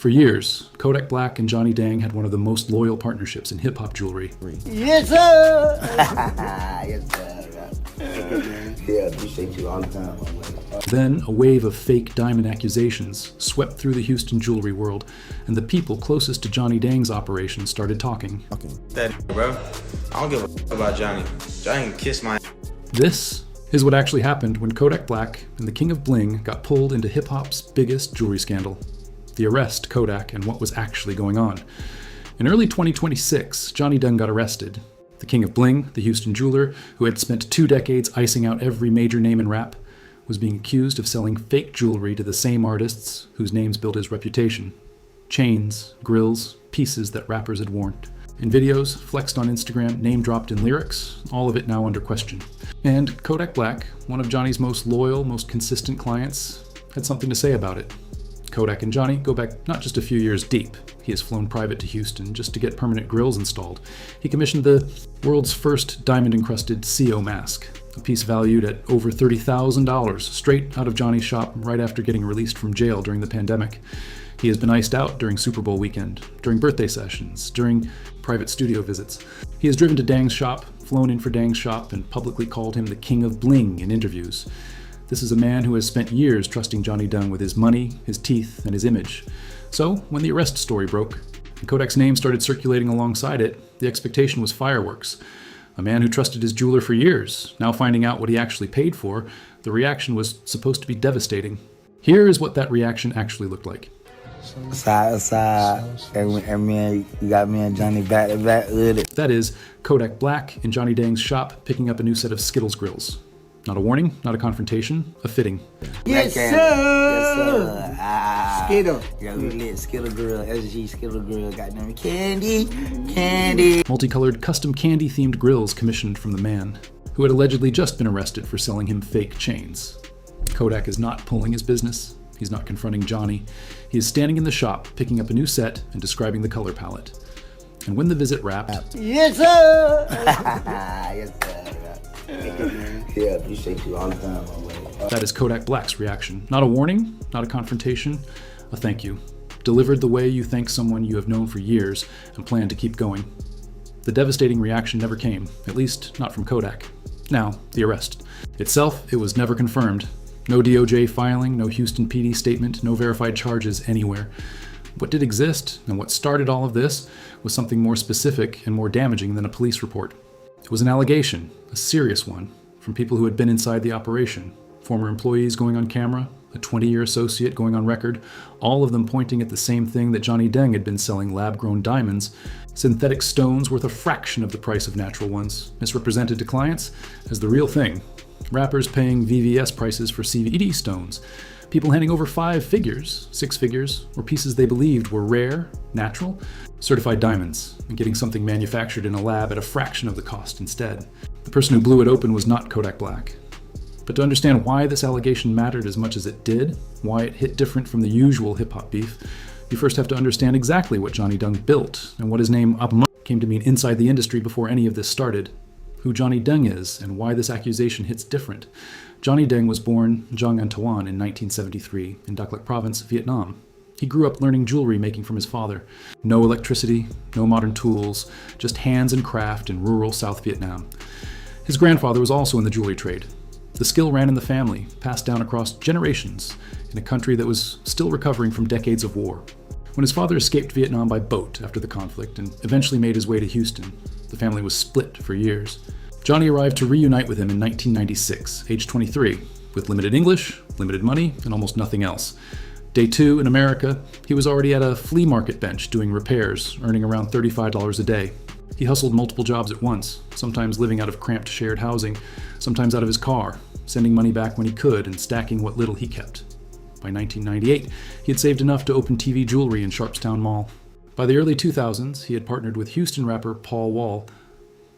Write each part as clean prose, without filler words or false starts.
For years, Kodak Black and Johnny Dang had one of the most loyal partnerships in hip-hop jewelry. Yes, sir! Yes, sir. Yeah, appreciate you all the time. Then, a wave of fake diamond accusations swept through the Houston jewelry world, and the people closest to Johnny Dang's operation started talking. That, bro, I don't give a fuck about Johnny. Johnny can kiss my... This is what actually happened when Kodak Black and the King of Bling got pulled into hip-hop's biggest jewelry scandal. The arrest, Kodak, and what was actually going on. In early 2026, Johnny Dang got arrested. The King of Bling, the Houston jeweler, who had spent 2 decades icing out every major name in rap, was being accused of selling fake jewelry to the same artists whose names built his reputation. Chains, grills, pieces that rappers had worn. In videos, flexed on Instagram, name-dropped in lyrics, all of it now under question. And Kodak Black, one of Johnny's most loyal, most consistent clients, had something to say about it. Kodak and Johnny go back not just a few years deep. He has flown private to Houston just to get permanent grills installed. He commissioned the world's first diamond-encrusted CO mask, a piece valued at over $30,000, straight out of Johnny's shop right after getting released from jail during the pandemic. He has been iced out during Super Bowl weekend, during birthday sessions, during private studio visits. He has driven to Dang's shop, flown in for Dang's shop, and publicly called him the King of Bling in interviews. This is a man who has spent years trusting Johnny Dang with his money, his teeth, and his image. So, when the arrest story broke, and Kodak's name started circulating alongside it, the expectation was fireworks. A man who trusted his jeweler for years, now finding out what he actually paid for, the reaction was supposed to be devastating. Here is what that reaction actually looked like. And man, you got me and Johnny back to back with it. That is, Kodak Black in Johnny Dang's shop picking up a new set of Skittles grills. Not a warning, not a confrontation, a fitting. Yes, sir! Yes, sir! Skittle. Yeah, we lit Skittle Grill, SG Skittle Grill, goddamn candy. Multicolored custom candy-themed grills commissioned from the man, who had allegedly just been arrested for selling him fake chains. Kodak is not pulling his business. He's not confronting Johnny. He is standing in the shop, picking up a new set and describing the color palette. And when the visit wrapped... Yes, sir! Yes, sir. Yeah, appreciate you all the time, my way. That is Kodak Black's reaction. Not a warning, not a confrontation, a thank you. Delivered the way you thank someone you have known for years and plan to keep going. The devastating reaction never came, at least not from Kodak. Now, the arrest. Itself, it was never confirmed. No DOJ filing, no Houston PD statement, no verified charges anywhere. What did exist, and what started all of this, was something more specific and more damaging than a police report. It was an allegation, a serious one, from people who had been inside the operation. Former employees going on camera, a 20-year associate going on record, all of them pointing at the same thing that Johnny Dang had been selling lab-grown diamonds, synthetic stones worth a fraction of the price of natural ones, misrepresented to clients as the real thing. Rappers paying VVS prices for CVD stones. People handing over 5 figures, 6 figures, or pieces they believed were rare, natural, certified diamonds, and getting something manufactured in a lab at a fraction of the cost instead. The person who blew it open was not Kodak Black. But to understand why this allegation mattered as much as it did, why it hit different from the usual hip-hop beef, you first have to understand exactly what Johnny Dang built, and what his name came to mean inside the industry before any of this started. Who Johnny Dang is, and why this accusation hits different. Johnny Dang was born Giang Antoine in 1973 in Dak Lak Province, Vietnam. He grew up learning jewelry making from his father. No electricity, no modern tools, just hands and craft in rural South Vietnam. His grandfather was also in the jewelry trade. The skill ran in the family, passed down across generations in a country that was still recovering from decades of war. When his father escaped Vietnam by boat after the conflict and eventually made his way to Houston, the family was split for years. Johnny arrived to reunite with him in 1996, age 23, with limited English, limited money, and almost nothing else. Day 2 in America, he was already at a flea market bench doing repairs, earning around $35 a day. He hustled multiple jobs at once, sometimes living out of cramped shared housing, sometimes out of his car, sending money back when he could and stacking what little he kept. By 1998, he had saved enough to open TV jewelry in Sharpstown Mall. By the early 2000s, he had partnered with Houston rapper Paul Wall.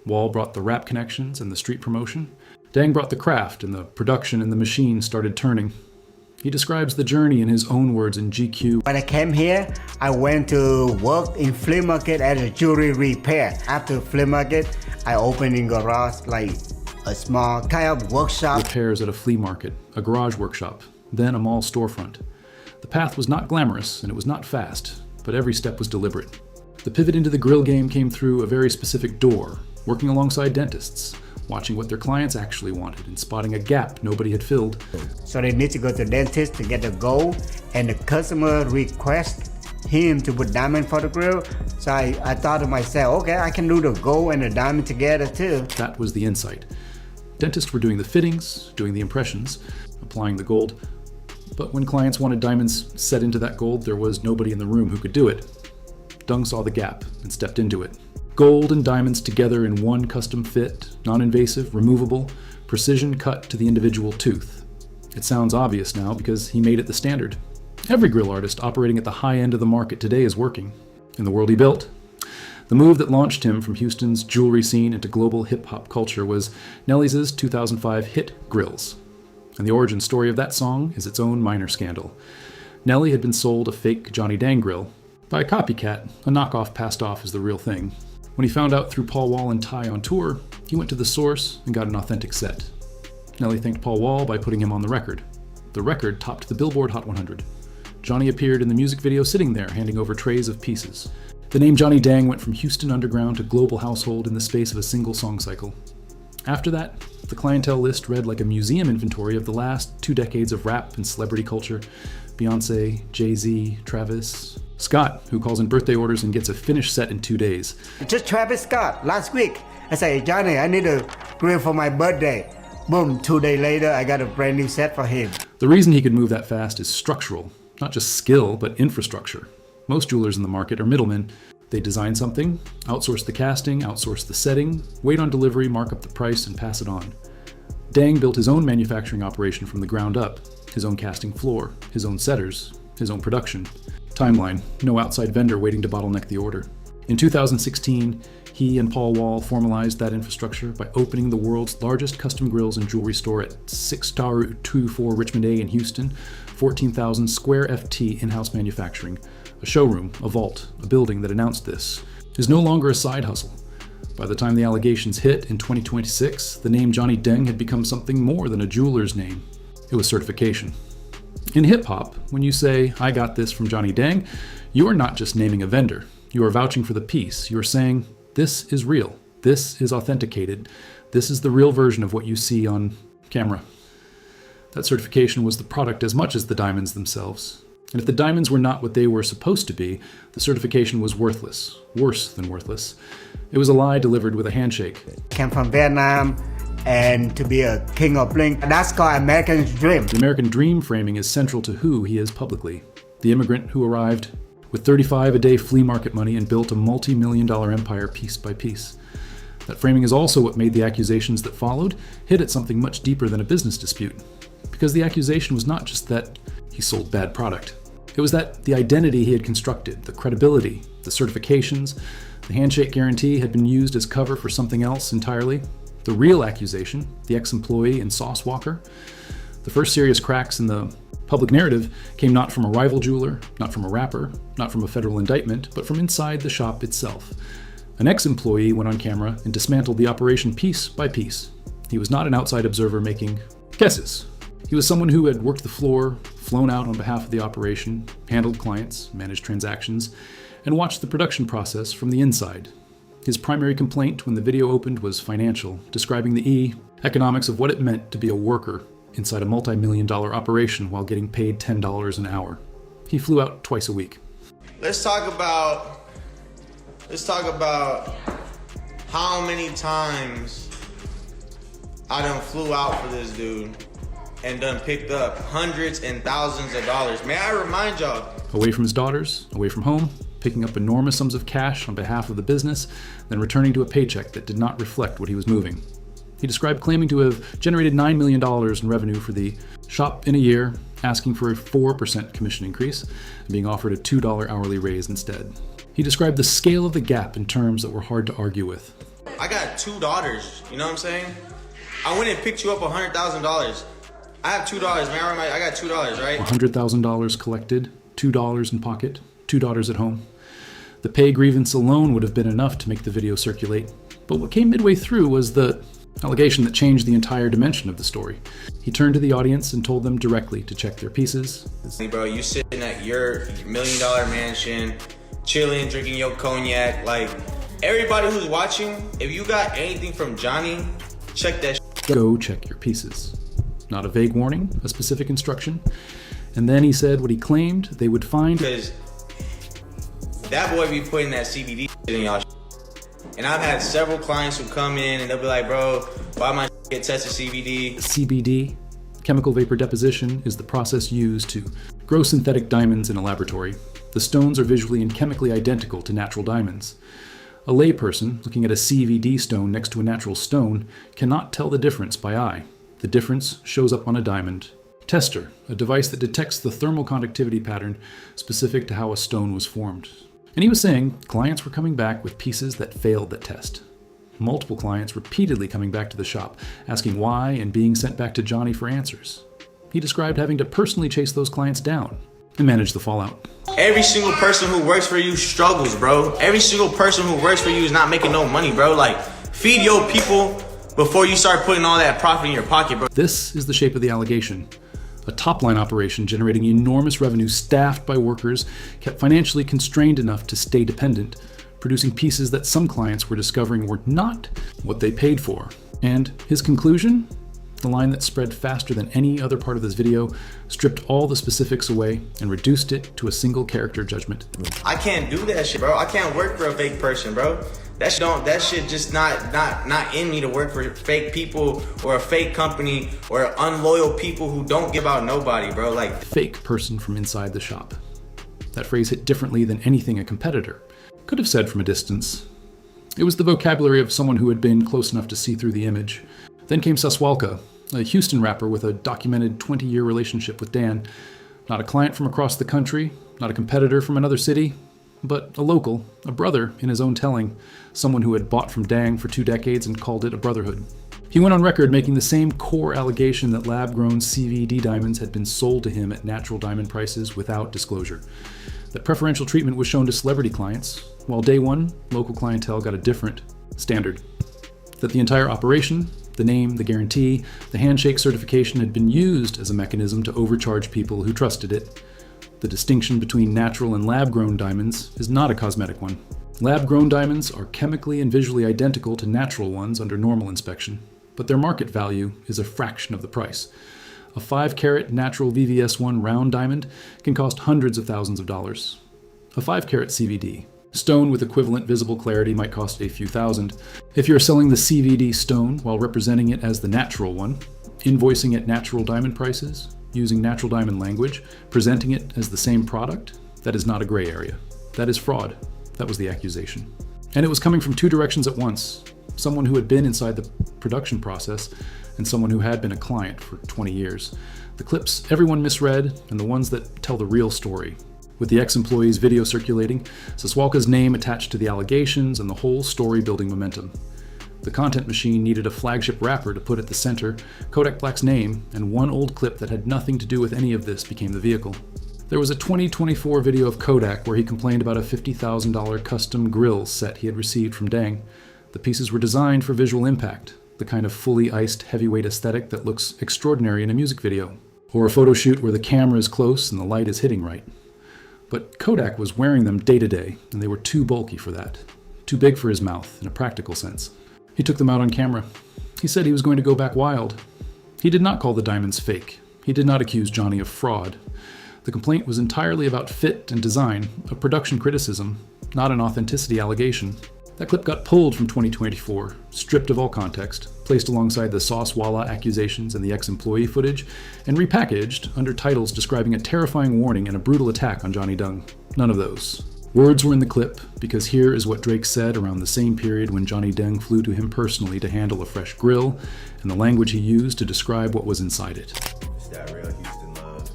Wall brought the rap connections and the street promotion. Dang brought the craft, and the production and the machine started turning. He describes the journey in his own words in GQ. When I came here, I went to work in flea market as a jewelry repair. After flea market, I opened in garage like a small kind of workshop. Repairs at a flea market, a garage workshop, then a mall storefront. The path was not glamorous and it was not fast, but every step was deliberate. The pivot into the grill game came through a very specific door, working alongside dentists, watching what their clients actually wanted and spotting a gap nobody had filled. So they need to go to the dentist to get the gold, and the customer requests him to put diamond for the grill. So I thought to myself, okay, I can do the gold and the diamond together too. That was the insight. Dentists were doing the fittings, doing the impressions, applying the gold. But when clients wanted diamonds set into that gold, there was nobody in the room who could do it. Dung saw the gap and stepped into it. Gold and diamonds together in one custom fit, non-invasive, removable, precision cut to the individual tooth. It sounds obvious now because he made it the standard. Every grill artist operating at the high end of the market today is working. In the world he built. The move that launched him from Houston's jewelry scene into global hip-hop culture was Nelly's 2005 hit Grills. And the origin story of that song is its own minor scandal. Nelly had been sold a fake Johnny Dang grill by a copycat, a knockoff passed off as the real thing. When he found out through Paul Wall and Ty on tour, he went to the source and got an authentic set. Nelly thanked Paul Wall by putting him on the record. The record topped the Billboard Hot 100. Johnny appeared in the music video sitting there, handing over trays of pieces. The name Johnny Dang went from Houston underground to global household in the space of a single song cycle. After that, the clientele list read like a museum inventory of the last 2 decades of rap and celebrity culture. Beyonce, Jay-Z, Travis, Scott, who calls in birthday orders and gets a finished set in 2 days. Just Travis Scott, last week. I say, Johnny, I need a grill for my birthday. Boom, 2 days later, I got a brand new set for him. The reason he could move that fast is structural, not just skill, but infrastructure. Most jewelers in the market are middlemen. They design something, outsource the casting, outsource the setting, wait on delivery, mark up the price, and pass it on. Dang built his own manufacturing operation from the ground up, his own casting floor, his own setters, his own production. Timeline, no outside vendor waiting to bottleneck the order. In 2016, he and Paul Wall formalized that infrastructure by opening the world's largest custom grills and jewelry store at 6224 Richmond A in Houston, 14,000 square FT in-house manufacturing. A showroom, a vault, a building that announced this is no longer a side hustle. By the time the allegations hit in 2026, the name Johnny Deng had become something more than a jeweler's name. It was certification. In hip-hop, when you say, I got this from Johnny Dang, you are not just naming a vendor. You are vouching for the piece. You are saying, this is real. This is authenticated. This is the real version of what you see on camera. That certification was the product as much as the diamonds themselves. And if the diamonds were not what they were supposed to be, the certification was worthless. Worse than worthless. It was a lie delivered with a handshake. Came from Vietnam, and to be a king of bling, that's called American dream. The American dream framing is central to who he is publicly. The immigrant who arrived with $35 a day flea market money and built a multi-million-dollar empire piece by piece. That framing is also what made the accusations that followed hit at something much deeper than a business dispute. Because the accusation was not just that he sold bad product. It was that the identity he had constructed, the credibility, the certifications, the handshake guarantee had been used as cover for something else entirely. The real accusation, the ex-employee and sauce walker, the first serious cracks in the public narrative came not from a rival jeweler, not from a rapper, not from a federal indictment, but from inside the shop itself. An ex-employee went on camera and dismantled the operation piece by piece. He was not an outside observer making guesses. He was someone who had worked the floor, flown out on behalf of the operation, handled clients, managed transactions, and watched the production process from the inside. His primary complaint when the video opened was financial, describing the economics of what it meant to be a worker inside a multi-million-dollar operation while getting paid $10 an hour. He flew out twice a week. Let's talk about how many times I done flew out for this dude and done picked up hundreds and thousands of dollars. May I remind y'all? Away from his daughters, away from home, picking up enormous sums of cash on behalf of the business, then returning to a paycheck that did not reflect what he was moving. He described claiming to have generated $9 million in revenue for the shop in a year, asking for a 4% commission increase, and being offered a $2 hourly raise instead. He described the scale of the gap in terms that were hard to argue with. I got 2 daughters, you know what I'm saying? I went and picked you up $100,000. I have $2, man. I got $2, right? $100,000 collected, $2 in pocket, 2 daughters at home. The pay grievance alone would have been enough to make the video circulate. But what came midway through was the allegation that changed the entire dimension of the story. He turned to the audience and told them directly to check their pieces. Hey bro, you sitting at your $1 million mansion, chilling, drinking your cognac. Like, everybody who's watching, if you got anything from Johnny, check that Go check your pieces. Not a vague warning, a specific instruction. And then he said what he claimed they would find. Because that boy be putting that CBD in y'all. And I've had several clients who come in and they'll be like, bro, why my get tested CBD? CBD, chemical vapor deposition, is the process used to grow synthetic diamonds in a laboratory. The stones are visually and chemically identical to natural diamonds. A layperson looking at a CVD stone next to a natural stone cannot tell the difference by eye. The difference shows up on a diamond. Tester, a device that detects the thermal conductivity pattern specific to how a stone was formed. And he was saying clients were coming back with pieces that failed that test. Multiple clients repeatedly coming back to the shop, asking why and being sent back to Johnny for answers. He described having to personally chase those clients down and manage the fallout. Every single person who works for you struggles, bro. Every single person who works for you is not making no money, bro. Like, feed your people before you start putting all that profit in your pocket, bro. This is the shape of the allegation. A top-line operation generating enormous revenue staffed by workers kept financially constrained enough to stay dependent, producing pieces that some clients were discovering were not what they paid for. And his conclusion? The line that spread faster than any other part of this video, stripped all the specifics away and reduced it to a single character judgment. I can't do that shit, bro. I can't work for a fake person, bro. That shit just not in me to work for fake people or a fake company or unloyal people who don't give out nobody, bro. Like, Fake person from inside the shop. That phrase hit differently than anything a competitor could have said from a distance. It was the vocabulary of someone who had been close enough to see through the image. Then came Saswalka, a Houston rapper with a documented 20-year relationship with Dan. Not a client from across the country, not a competitor from another city, but a local, a brother in his own telling, someone who had bought from Dang for 2 decades and called it a brotherhood. He went on record making the same core allegation that lab-grown CVD diamonds had been sold to him at natural diamond prices without disclosure. That preferential treatment was shown to celebrity clients, while day one, local clientele got a different standard. That the entire operation, the name, the guarantee, the handshake certification had been used as a mechanism to overcharge people who trusted it. The distinction between natural and lab-grown diamonds is not a cosmetic one. Lab-grown diamonds are chemically and visually identical to natural ones under normal inspection, but their market value is a fraction of the price. A 5-carat natural VVS1 round diamond can cost hundreds of thousands of dollars. A 5-carat CVD stone with equivalent visible clarity might cost a few thousand. If you're selling the CVD stone while representing it as the natural one, invoicing at natural diamond prices, using natural diamond language, presenting it as the same product, that is not a gray area. That is fraud. That was the accusation. And it was coming from 2 directions at once. Someone who had been inside the production process and someone who had been a client for 20 years. The clips everyone misread and the ones that tell the real story. With the ex-employee's video circulating, Saswalka's name attached to the allegations and the whole story building momentum. The content machine needed a flagship rapper to put at the center. Kodak Black's name and one old clip that had nothing to do with any of this became the vehicle. There was a 2024 video of Kodak where he complained about a $50,000 custom grill set he had received from Dang. The pieces were designed for visual impact, the kind of fully iced heavyweight aesthetic that looks extraordinary in a music video, or a photo shoot where the camera is close and the light is hitting right. But Kodak was wearing them day to day, and they were too bulky for that. Too big for his mouth, in a practical sense. He took them out on camera. He said he was going to go back wild. He did not call the diamonds fake. He did not accuse Johnny of fraud. The complaint was entirely about fit and design, a production criticism, not an authenticity allegation. That clip got pulled from 2024, stripped of all context, placed alongside the Saucewalla accusations and the ex-employee footage, and repackaged under titles describing a terrifying warning and a brutal attack on Johnny Dung. None of those. Words were in the clip, because here is what Drake said around the same period when Johnny Dung flew to him personally to handle a fresh grill, and the language he used to describe what was inside it. It's that real Houston love.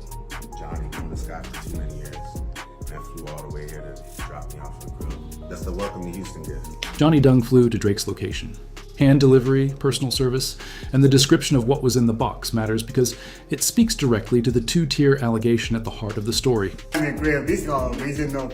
Johnny from the sky for too many years. And I flew all the way here to drop me off the grill. That's the welcome to Houston gift. Johnny Dung flew to Drake's location. Hand delivery, personal service, and the description of what was in the box matters because it speaks directly to the 2-tier allegation at the heart of the story. Grill, this is all original.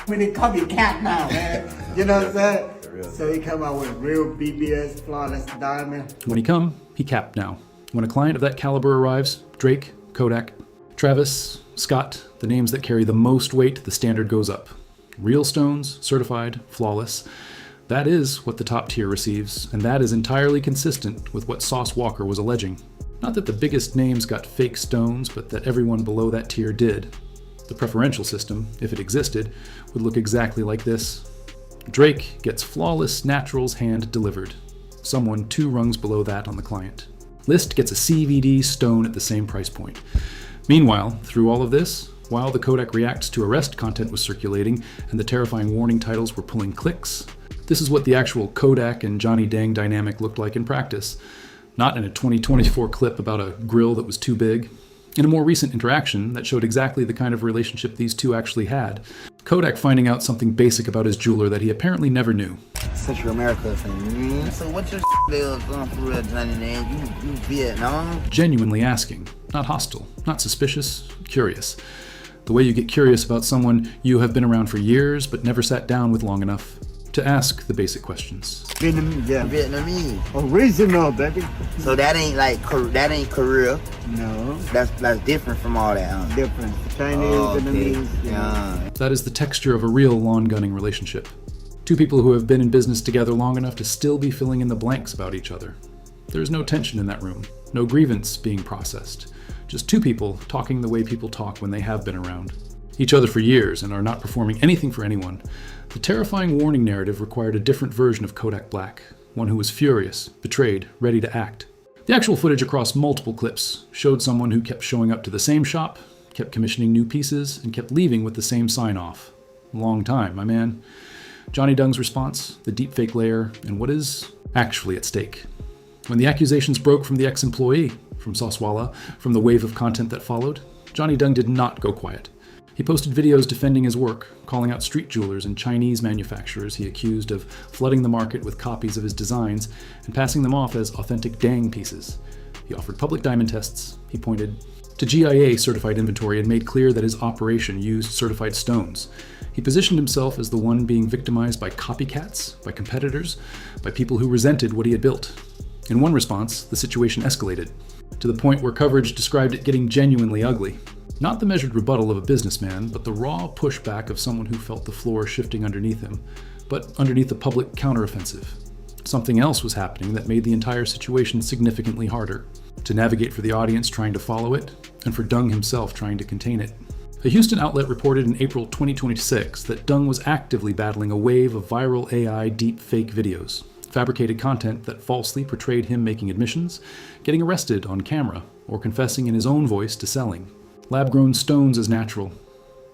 When they call me cat now, man. You know what I'm saying? the real So he come out with real BBS flawless diamond. When he come, he capped now. When a client of that caliber arrives, Drake, Kodak, Travis, Scott, the names that carry the most weight, the standard goes up. Real stones, certified, flawless. That is what the top tier receives, and that is entirely consistent with what Sauce Walker was alleging. Not that the biggest names got fake stones, but that everyone below that tier did. The preferential system, if it existed, would look exactly like this. Drake gets flawless naturals hand delivered. Someone 2 rungs below that on the client. List gets a CVD stone at the same price point. Meanwhile, through all of this, while the Kodak Reacts to Arrest content was circulating and the terrifying warning titles were pulling clicks, this is what the actual Kodak and Johnny Dang dynamic looked like in practice. Not in a 2024 clip about a grill that was too big. In a more recent interaction that showed exactly the kind of relationship these two actually had. Kodak finding out something basic about his jeweler that he apparently never knew. Central America thing. So what's your deal for real, Johnny Dang? You Vietnam? Genuinely asking. Not hostile. Not suspicious. Curious. The way you get curious about someone you have been around for years but never sat down with long enough to ask the basic questions. Vietnamese. Original, baby. So that ain't like that ain't Korea. No, That's different from all that. Huh? different. Chinese, Oh, okay. Vietnamese. Yeah. That is the texture of a real lawn gunning relationship. Two people who have been in business together long enough to still be filling in the blanks about each other. There's no tension in that room, no grievance being processed. Just two people talking the way people talk when they have been around each other for years and are not performing anything for anyone. The terrifying warning narrative required a different version of Kodak Black, one who was furious, betrayed, ready to act. The actual footage across multiple clips showed someone who kept showing up to the same shop, kept commissioning new pieces, and kept leaving with the same sign-off. Long time, my man. Johnny Dung's response, the deepfake layer, and what is actually at stake. When the accusations broke from the ex-employee, from Saucewalla, from the wave of content that followed, Johnny Dung did not go quiet. He posted videos defending his work, calling out street jewelers and Chinese manufacturers he accused of flooding the market with copies of his designs and passing them off as authentic Dang pieces. He offered public diamond tests. He pointed to GIA certified inventory and made clear that his operation used certified stones. He positioned himself as the one being victimized by copycats, by competitors, by people who resented what he had built. In one response, the situation escalated, to the point where coverage described it getting genuinely ugly. Not the measured rebuttal of a businessman, but the raw pushback of someone who felt the floor shifting underneath him, but underneath the public counteroffensive. Something else was happening that made the entire situation significantly harder to navigate for the audience trying to follow it, and for Dung himself trying to contain it. A Houston outlet reported in April 2026 that Dung was actively battling a wave of viral AI deep fake videos, fabricated content that falsely portrayed him making admissions, getting arrested on camera, or confessing in his own voice to selling lab-grown stones as natural.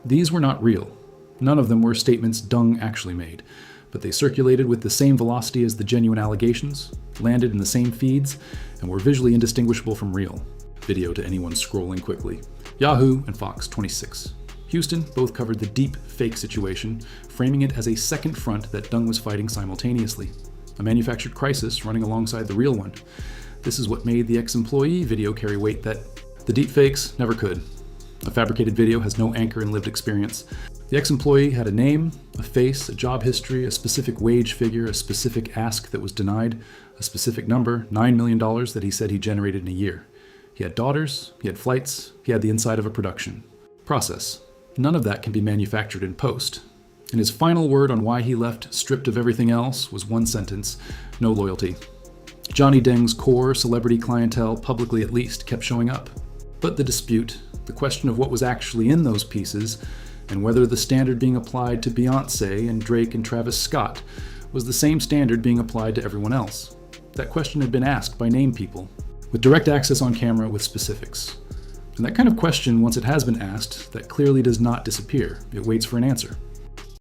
These were not real. None of them were statements Dung actually made, but they circulated with the same velocity as the genuine allegations, landed in the same feeds, and were visually indistinguishable from real. Video to anyone scrolling quickly. Yahoo and Fox 26. Houston both covered the deep fake situation, framing it as a second front that Dung was fighting simultaneously. A manufactured crisis running alongside the real one. This is what made the ex-employee video carry weight that the deepfakes never could. A fabricated video has no anchor in lived experience. The ex-employee had a name, a face, a job history, a specific wage figure, a specific ask that was denied, a specific number, $9 million that he said he generated in a year. He had daughters, he had flights, he had the inside of a production. Process. None of that can be manufactured in post. And his final word on why he left stripped of everything else was one sentence: no loyalty. Johnny Dang's core celebrity clientele, publicly at least, kept showing up. But the dispute, the question of what was actually in those pieces, and whether the standard being applied to Beyoncé and Drake and Travis Scott was the same standard being applied to everyone else. That question had been asked by named people, with direct access on camera with specifics. And that kind of question, once it has been asked, that clearly does not disappear. It waits for an answer.